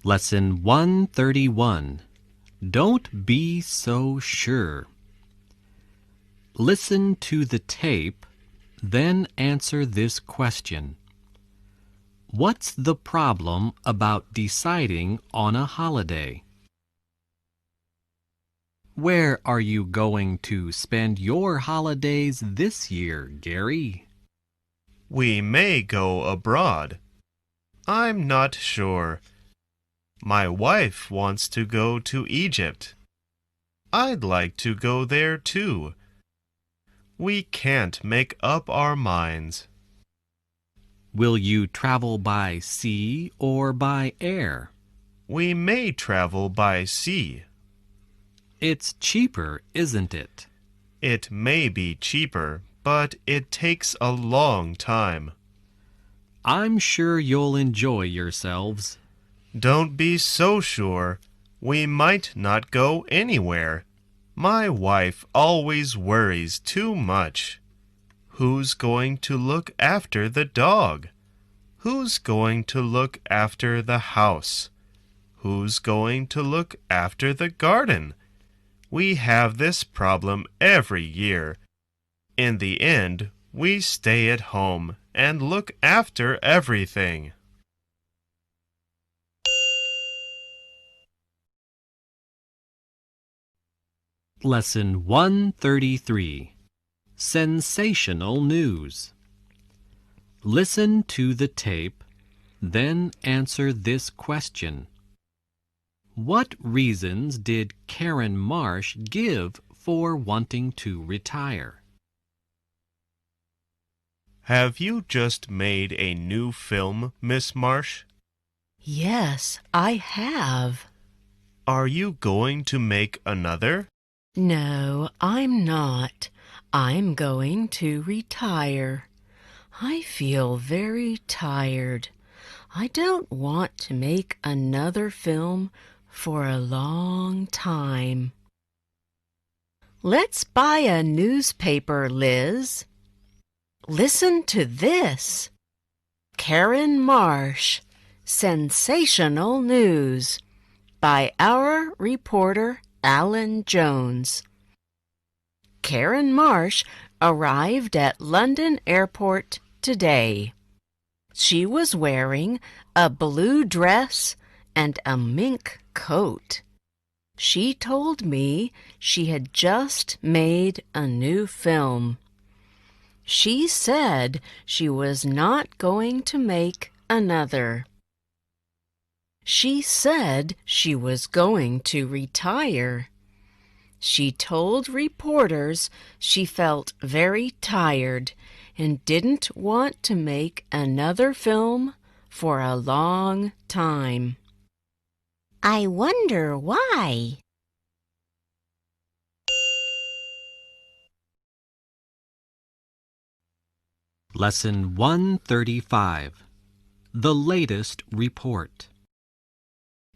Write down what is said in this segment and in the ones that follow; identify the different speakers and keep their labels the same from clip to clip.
Speaker 1: Lesson 131. Don't be so sure. Listen to the tape, then answer this question. What's the problem about deciding on a holiday? Where are you going to spend your holidays this year, Gary?
Speaker 2: We may go abroad. I'm not sure. My wife wants to go to Egypt. I'd like to go there too. We can't make up our minds.
Speaker 1: Will you travel by sea or by air?
Speaker 2: We may travel by sea.
Speaker 1: It's cheaper, isn't it?
Speaker 2: It may be cheaper, but it takes a long time.
Speaker 1: I'm sure you'll enjoy yourselves.
Speaker 2: Don't be so sure. We might not go anywhere. My wife always worries too much. Who's going to look after the dog? Who's going to look after the house? Who's going to look after the garden? We have this problem every year. In the end, we stay at home and look after everything.
Speaker 1: Lesson 133. Sensational news. Listen to the tape, then answer this question. What reasons did Karen Marsh give for wanting to retire?
Speaker 2: Have you just made a new film, Miss Marsh?
Speaker 3: Yes, I have.
Speaker 2: Are you going to make another?
Speaker 3: No, I'm not. I'm going to retire. I feel very tired. I don't want to make another film for a long time. Let's buy a newspaper, Liz. Listen to this. Karen Marsh, Sensational News, by our reporter Alan Jones. Karen Marsh arrived at London Airport today. She was wearing a blue dress and a mink coat. She told me she had just made a new film. She said she was not going to make another. She said she was going to retire. She told reporters she felt very tired and didn't want to make another film for a long time. I wonder why.
Speaker 1: Lesson 135. The latest report.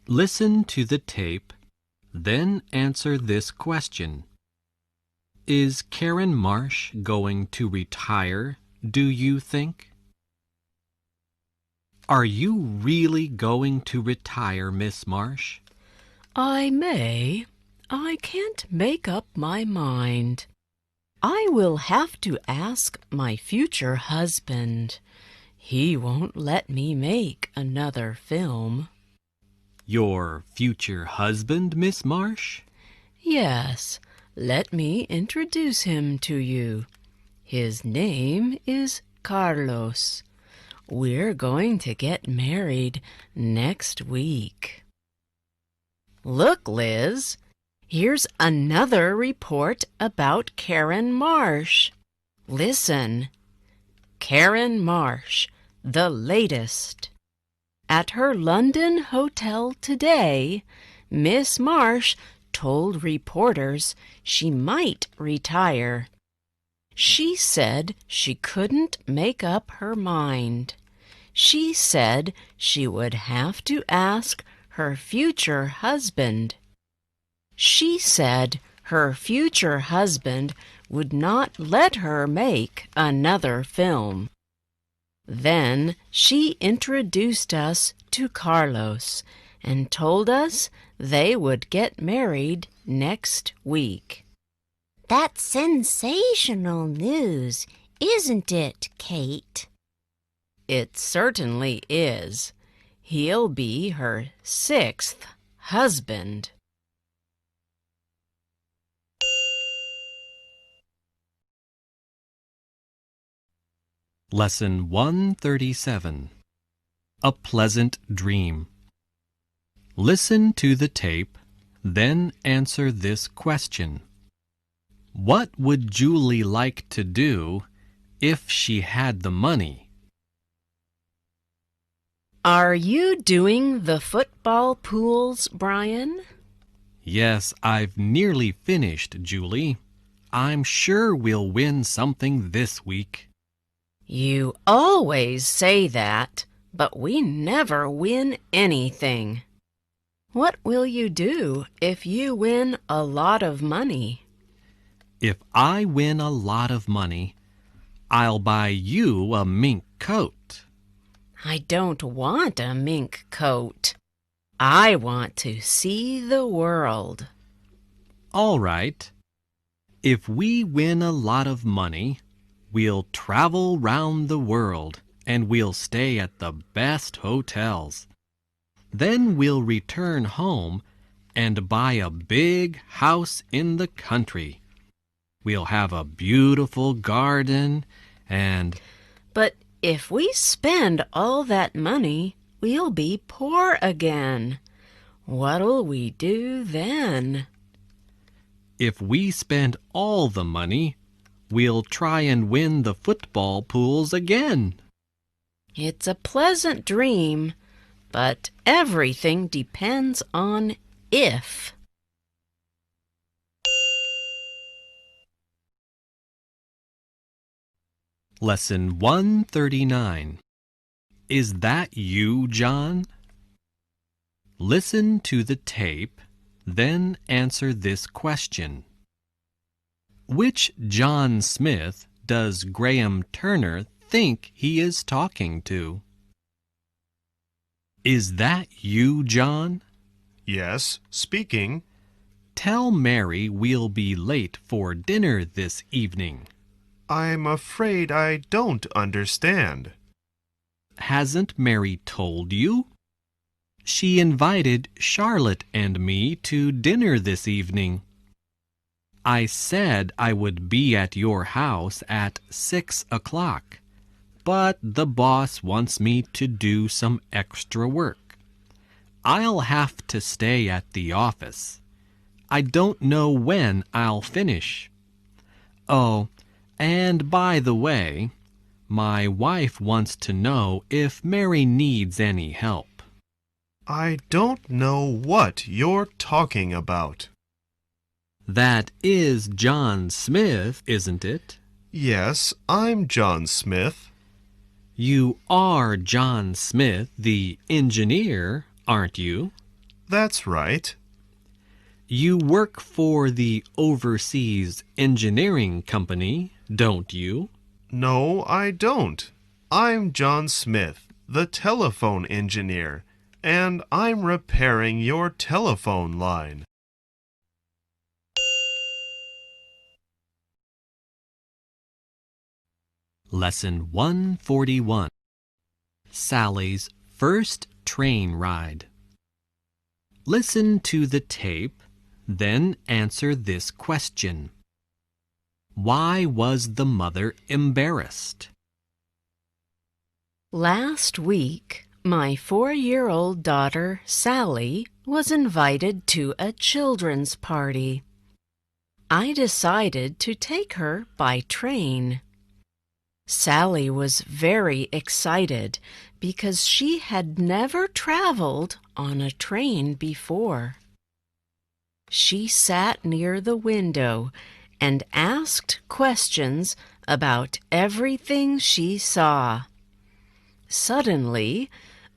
Speaker 1: Listen to the tape, then answer this question. Is Karen Marsh going to retire, do you think? Are you really going to retire, Miss Marsh?
Speaker 3: I may. I can't make up my mind. I will have to ask my future husband. He won't let me make another film.
Speaker 1: Your future husband, Miss Marsh?
Speaker 3: Yes, let me introduce him to you. His name is Carlos. We're going to get married next week. Look, Liz, here's another report about Karen Marsh. Listen. Karen Marsh, the latest. At her London hotel today, Miss Marsh told reporters she might retire. She said she couldn't make up her mind. She said she would have to ask her future husband. She said her future husband would not let her make another film. Then she introduced us to Carlos and told us they would get married next week.
Speaker 4: That's sensational news, isn't it, Kate?
Speaker 3: It certainly is. He'll be her 6th husband.
Speaker 1: Lesson 137. A Pleasant Dream. Listen to the tape, then answer this question. What would Julie like to do if she had the money?
Speaker 3: Are you doing the football pools, Brian?
Speaker 1: Yes, I've nearly finished, Julie. I'm sure we'll win something this week.
Speaker 3: You always say that, but we never win anything. What will you do if you win a lot of money?
Speaker 1: If I win a lot of money, I'll buy you a mink coat.
Speaker 3: I don't want a mink coat. I want to see the world.
Speaker 1: All right. If we win a lot of money, we'll travel round the world and we'll stay at the best hotels. Then we'll return home and buy a big house in the country. We'll have a beautiful garden and...
Speaker 3: But if we spend all that money, we'll be poor again. What'll we do then?
Speaker 1: If we spend all the money, we'll try and win the football pools again.
Speaker 3: It's a pleasant dream, but everything depends on if.
Speaker 1: Lesson 139. Is that you, John? Listen to the tape, then answer this question. Which John Smith does Graham Turner think he is talking to? Is that you, John?
Speaker 2: Yes, speaking.
Speaker 1: Tell Mary we'll be late for dinner this evening.
Speaker 2: I'm afraid I don't understand.
Speaker 1: Hasn't Mary told you? She invited Charlotte and me to dinner this evening. I said I would be at your house at 6 o'clock, but the boss wants me to do some extra work. I'll have to stay at the office. I don't know when I'll finish. Oh, and by the way, my wife wants to know if Mary needs any help.
Speaker 2: I don't know what you're talking about.
Speaker 1: That is John Smith, isn't it?
Speaker 2: Yes, I'm John Smith.
Speaker 1: You are John Smith, the engineer, aren't you?
Speaker 2: That's right.
Speaker 1: You work for the Overseas Engineering Company, don't you?
Speaker 2: No, I don't. I'm John Smith, the telephone engineer, and I'm repairing your telephone line.
Speaker 1: Lesson 141. Sally's first train ride. Listen to the tape, then answer this question. Why was the mother embarrassed?
Speaker 3: Last week, my 4-year-old daughter, Sally, was invited to a children's party. I decided to take her by train. Sally was very excited because she had never traveled on a train before. She sat near the window and asked questions about everything she saw. Suddenly,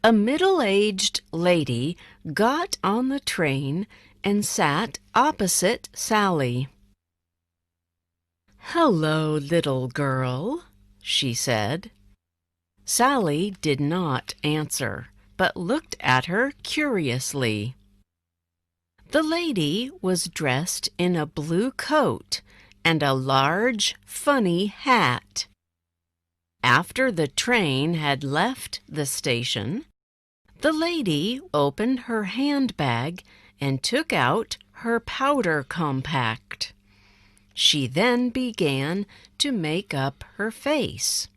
Speaker 3: a middle-aged lady got on the train and sat opposite Sally. "Hello, little girl," she said. Sally did not answer but looked at her curiously. The lady was dressed in a blue coat and a large, funny hat. After the train had left the station, the lady opened her handbag and took out her powder compact. She then began to make up her face.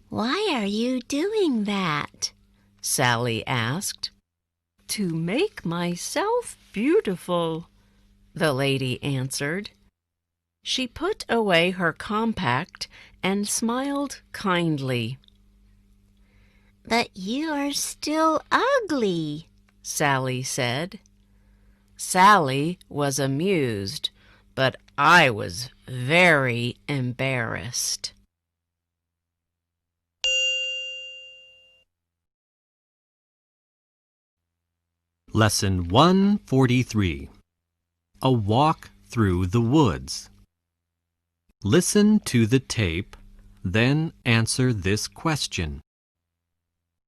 Speaker 4: "Why are you doing that?"
Speaker 3: Sally asked. "To make myself beautiful," the lady answered. She put away her compact and smiled kindly.
Speaker 4: "But you are still ugly,"
Speaker 3: Sally said. Sally was amused, but I was very embarrassed.
Speaker 1: Lesson 143. A Walk Through the Woods. Listen to the tape, then answer this question.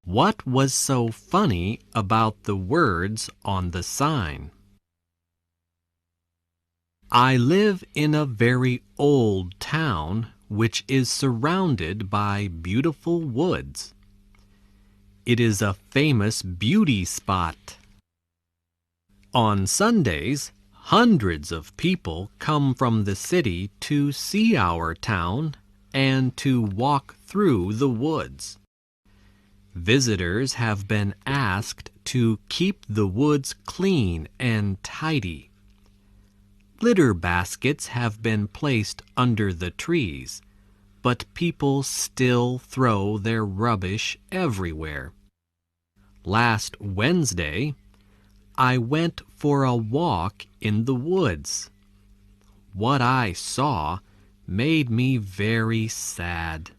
Speaker 1: What was so funny about the words on the sign? I live in a very old town which is surrounded by beautiful woods. It is a famous beauty spot. On Sundays, hundreds of people come from the city to see our town and to walk through the woods. Visitors have been asked to keep the woods clean and tidy. Litter baskets have been placed under the trees, but people still throw their rubbish everywhere. Last Wednesday, I went for a walk in the woods. What I saw made me very sad.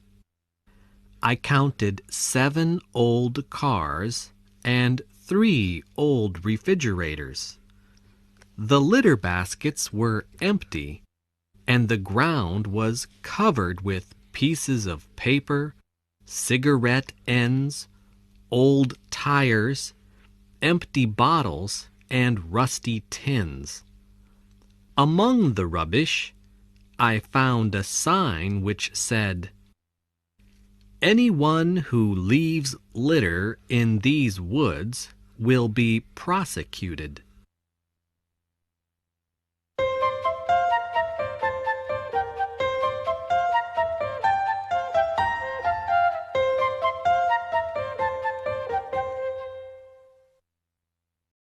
Speaker 1: I counted 7 old cars and 3 old refrigerators. The litter baskets were empty, and the ground was covered with pieces of paper, cigarette ends, old tires, empty bottles, and rusty tins. Among the rubbish, I found a sign which said, "Anyone who leaves litter in these woods will be prosecuted."